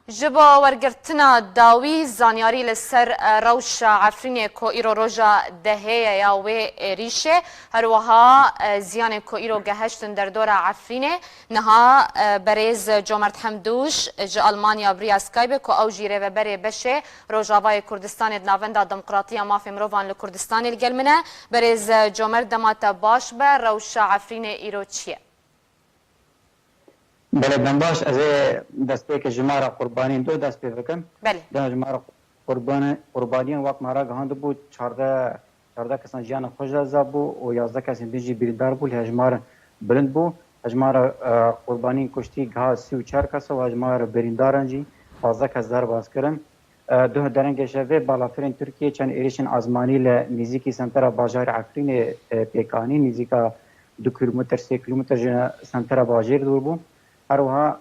جبا ورگرتنا داوی زانیاری لسر روش عفرین کو ایرو روژا دهه یا و ریشه هروها زیان کو ایرو گهشتن در دور عفرینه نها بریز جومرت حمدوش ج آلمانیا بریا سکایب کو او جیره و بری بشه روژاوای کردستان ناوندا دموکراتیا مافی مروان لکردستان الگلمنه بریز جومرت دمات باش به روش عفرین ایرو چیه؟ بله بنباش از دست که جمعه قربانی دو دست بکن. بله. جمعه قربانی وقت مرا گهاند بود 14 کسان جان خوش زابو و 11 کسان دیجی بیردار بود. جمعه بلند بود. جمعه قربانی کشتی گاه 34 کس و جمعه بریندارنجی 15 کس در باز کردن. دو درنگ شوه بالافرین ترکیه چند ایریشن آزمانی ل نزدیکی سنتر بازار عفرین پیکانی نزدیکا 2 کیلومتر 3 کیلومتر سنتر بازار دور بود. هروها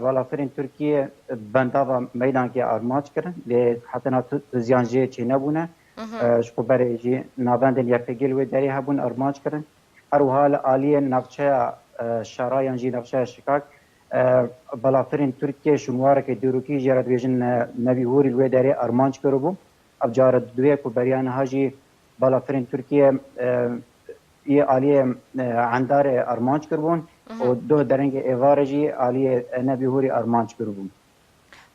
والافرین ترکیه بنداوا میدان که آرماج کردن لی حتی ناتو زیانجی چی نبونه شکو برای جی نابند یکتگیل و داری هبون آرماج کردن هروها لآلی نفچه شرایان جی نفچه شکاک والافرین ترکیه شنواره که دوروکی جرد ویژن نبیهوری الوی داری آرماج کرده بو اب جارد دوی که بریان هاجی والافرین ترکیه یه آلی عندار آرماج کردون و دو درنگ ایوارجی آلی نبیهوری آرمانچ کربون.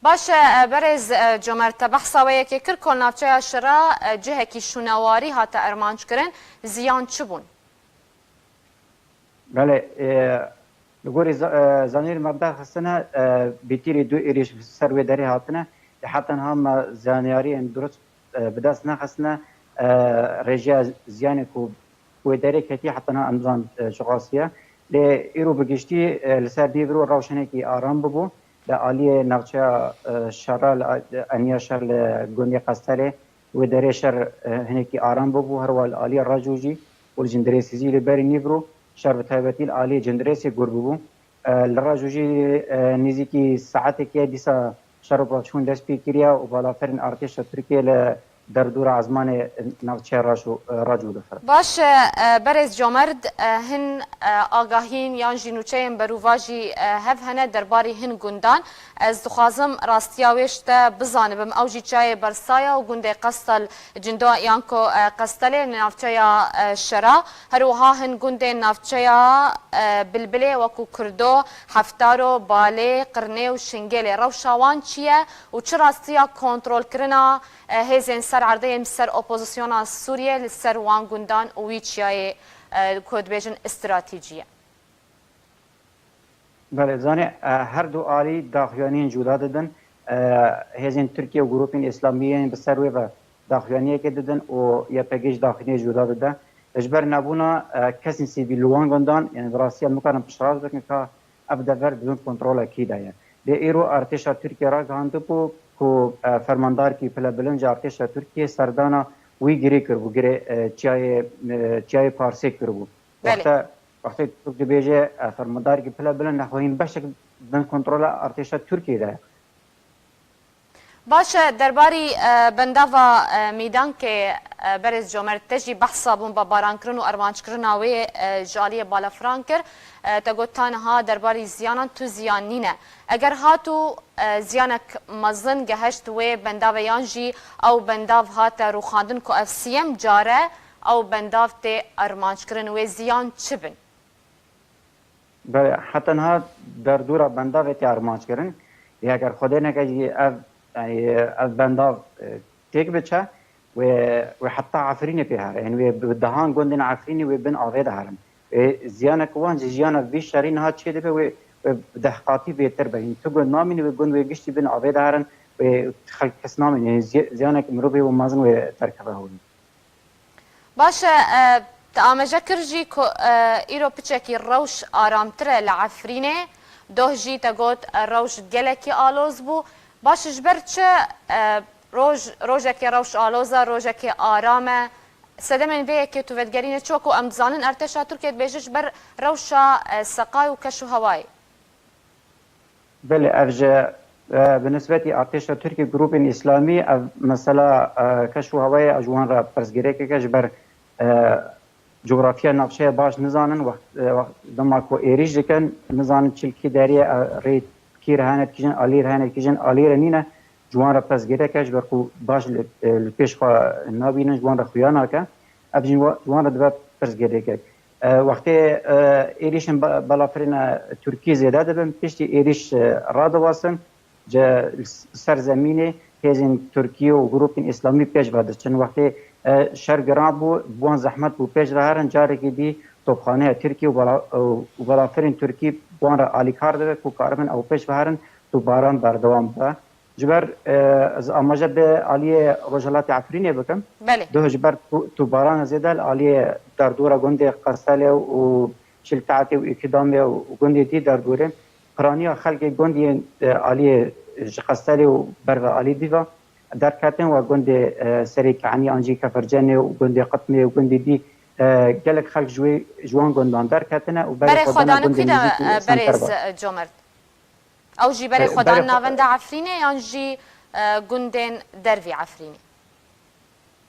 باشه برز جمرت بحثاویه که کرکل نافچه شرا جهه کی شنواری هاتا ارمانچ کرن زیان چه بون؟ بله لگوری زانیر مبدأ خستنه بیتیری دو ایریش سروی داری هاتنه حتی هم زانیاری درست بدست نخستنه رژیا زیانی که داری کتی حتی هم امزان شخاصیه ایرو بگشتی لسر دیورو روشنه کی آرام ببو لآلی نوچه شرال انیا شر لگونی قستره و دره شر هنه کی آرام ببو هر وال آلی راجوجی و جندرسیزی لبری نیورو شر بتایبتی آلی جندرسی گر ببو لراجوجی نزیکی ساعتی که دیسا شر بچون دست پیکریا و بالا فرن ارتش ترکیه در دور عزمان نوچه راجو دفر. باش برز جمرد هن آگاهین یان جنوچه بروواجی هف هنه درباری هن گندان از دخوازم راستیاویشت بزانبم او جی چای برسایا و گنده قستل جندو یانکو قستله نافچه شرا هروها هن گنده نافچه بلبله وکو کردو هفتارو باله قرنه و شنگله روشاوان چیه و چه راستیا کنترول کرنا هزین سر عرضه سر اپوزیسیون سوریه لسر وان گندان و ویچیای کود بیجن استراتیجیه. بله زانه هر دو آلی داخلانین جدا دادن هزین ترکیه و گروپین اسلامیین بسر و داخلانیه که دادن و یا پیگیج داخلی جدا دادن اجبر نبونا کسی سیویل وان گندان یعنی براستی مکانم پشراز بکن که ابدور بدون کنترل اکیده یه ده ایرو ارتش ترکیه را گانده بو کو فرماندار کی پلا بلنج ارتش ترکیه سردانا وی گری کربو گری چای پارسی کربو وقتی ترک بیجه فرماندار کی پلا بلند نخواهیم بشک بن کنترل ارتش ترکیه ده باشه درباری بنداوا میدان که برز جمرت تجی بحثا بون با باران کرن و ارمانچ کرن و جالی بالا فرانکر تگوتان ها درباری زیانان تو زیان نینه اگر هاتو زیانک مزن گهشت و بنداوا یانجی او بنداو هات روخاندن کو اف سی ام جاره او بنداو ته ارمانچ کرن و زیان چه بن؟ بله حتی ها در دور بنداو ته ارمانچ کرن یا اگر خدا نکجی از بنداو تیک بچه و حتی عفرینی پیهر یعنی و دهان گندن عفرینی و بن آوید هرم زیان کوان زیان بیشترین ها چه ده و دهقاتی بهتر به تو گند نامینی و گند و گشتی بن آوید هرن و خلق کس نامینی یعنی زیان که مروبی و مازن و ترکبه هونی باشه تآمجه کرجی که ایرو پچکی روش آرامتره لعفرینه دوه جی تگوت روش گلکی آلوز بو باش جبر چه روژه روش آلوزه روژه که آرامه سده من ویه که تو ودگرینه چوکو امزانن ارتشا ترکیت بیجه جبر روشا سقای و کشو هوای بله افجه بالنسبه ارتشا ترکی گروپ اسلامی مثلا کشو هوای اجوان را پرسگیره که جبر جغرافیا نقشه باش نزانن وقت دما کو ایریج دکن نزانن چلکی داری ریت کی ترکی رهانت کجن آلی رهانت کجن آلی رنینه جوان را پس گیره کش برخو باش لپیش خواه نابینن جوان را خویانا که اب جوان را دبا پس گیره که وقتی ایریشن بلافرین ترکی زیاده دبن پیشتی ایریش را دواسن جا سرزمین هزین ترکیه و گروپ اسلامی پیش باده چون وقتی شر گران بو بوان زحمت بو پیش را هرن جاره که دی توپخانه ترکیه و بلافرین ترکی بوان را آلی کار دبه کو کارمن او پیش بهرن تو باران بردوام با جبر از آماجه به آلی رجالات عفرینه بکم بله دو جبر تو باران زیده آلی در دور گنده قصاله و شلتعتی و اکدام و گنده دی در دوره قرانیا خلق گنده آلی قصاله و بر آلی دیوا در کاتن و گنده سری کعنی آنجی کفرجانه و گنده قطمه و گنده دی گلک خلق جوان گندان در کاتنه و برای خودانو کیدا بریز جمرد او جی برای خودان ناونده عفرینه یا جی گندین دروی عفرینه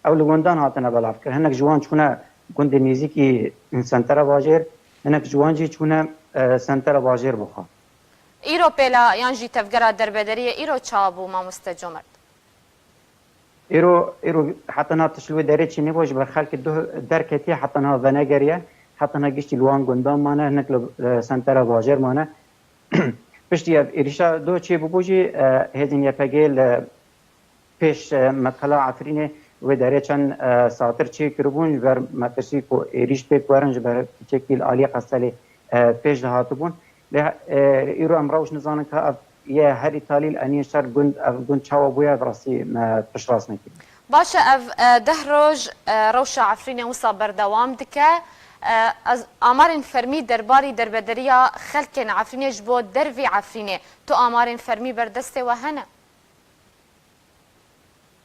او لگندان هاتنه بلاف کرد هنک جوان چونه گنده نیزی که سنتر باجر هنک جوان جی چونه سنتر باجر بخوا ایرو پیلا یا جی تفگره دربدریه ایرو چابو ما مستجمرد ایرو حتی نا تشلوی داره چی نباش بر خلق درکتی حتی نا ونگریه حتی نا گشتی لوان گندان مانه هنک سنتر باجر مانه پشتی ایریشا دو چی ببوجی هزین یپگیل پیش مطلع عفرینه و داره چند ساتر چی کربون بر مترسی کو ایریش پیک ورنج بر چکیل آلی قصالی پیش دهاتو بون ایرو امروش نزانن که یه هری تالیل انیه شر گند چاوا بویا برسی پش راست نکی باشه اف ده روز روش عفرینه وصا بردوام دکه از آمارین فرمی درباری دربدریا خلق عفرینه جبو دروی عفرینه تو آمارین فرمی بردسته و هنه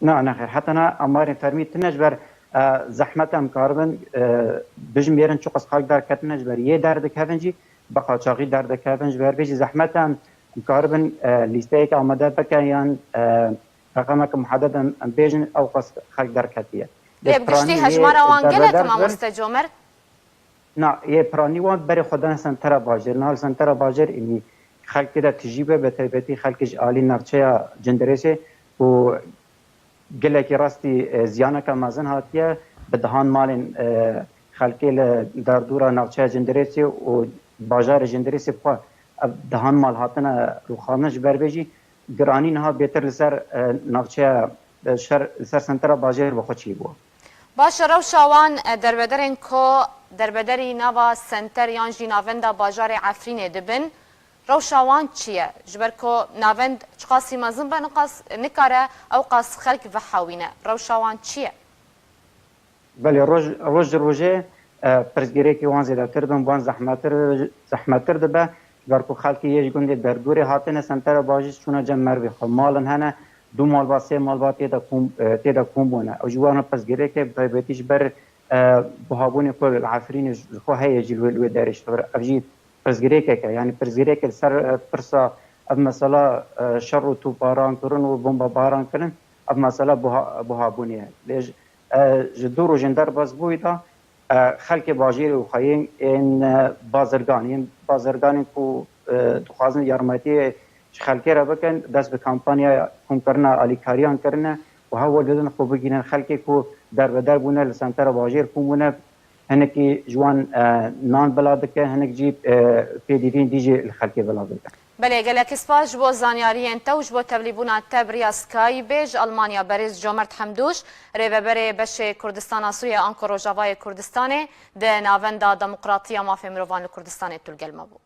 نه خیر حتی نه آمارین فرمی تنج بر زحمت هم کاربن بجم بیرن چو قصقاق در کتنج بر یه درد کفنجی بقاچاقی درد کفنج بر بجی زحمت هم کاربن لیسته ایک آمده بکن یان رقمک محدد هم بیجن او قصقاق در کتیه بگشتی هجمار آوانگله کما مستجمر نه یه پرانی وان برای خودان سنتر باجر نه سنتر باجر اینی خلق دا تجیبه به تربیتی خلقش عالی نقشه جندرسه و گله که راستی زیانه که مازن هاتیه به دهان مال خلقی در دورا نقشه جندرسه و باجار جندرسه پا دهان مال هاتنه روخانش بر بجی گرانی نه بهتر لسر نقشه سر سنتر باجر بخوچی بو باشه رو شوان دربدرین کو دربدری نوا سنتر یان جی ناوند باجار عفرینه دبن رو شوان چیه جبر کو ناوند چقاسی مزن به نقاس نکاره او قاس خلق و حاوینه رو شوان چیه بله روزه پرزگیری که وان زیاده تر بن وان زحمتر دبه جبر کو خلقی یه گنده در دوره هاتنه سنتر باجر چونه جمع مروی خو مالن هنه دو مال با سه مال با تیدا کوم بونه او جوان پس گیره که بیتیش بر بهابون کل عفرین خو هي جلوه دارش بر افجی پس گیره که یعنی پس گیره که سر پرسا اب مثلا شر و تو باران کرن و بمب باران کرن اب مثلا بهابونیه لیج جدور و جندر باز بویدا خلق باجیر و خاین این بازرگانی کو دخوازن یارمتی خلقی را بکن دست به کمپانیا کم کرنا آلیکاریان کرنا و ها ولدن خوب بگیرن خلقی کو در بدر بونه لسانتر باجیر کومونه هنکی جوان نان بلاد که هنک جیب پیدیدین دیجی الخلقی بلاد که بله گلک سپاس بو زانیاری انتوش بو تبلیبونا تبریا سکای بیج آلمانیا بریز جمرد حمدوش ریوبر بش کردستان سوی آنکو روژاوای کردستانه ده ناوندا دموکراتیا مافی مروان کردستان تلگل مبو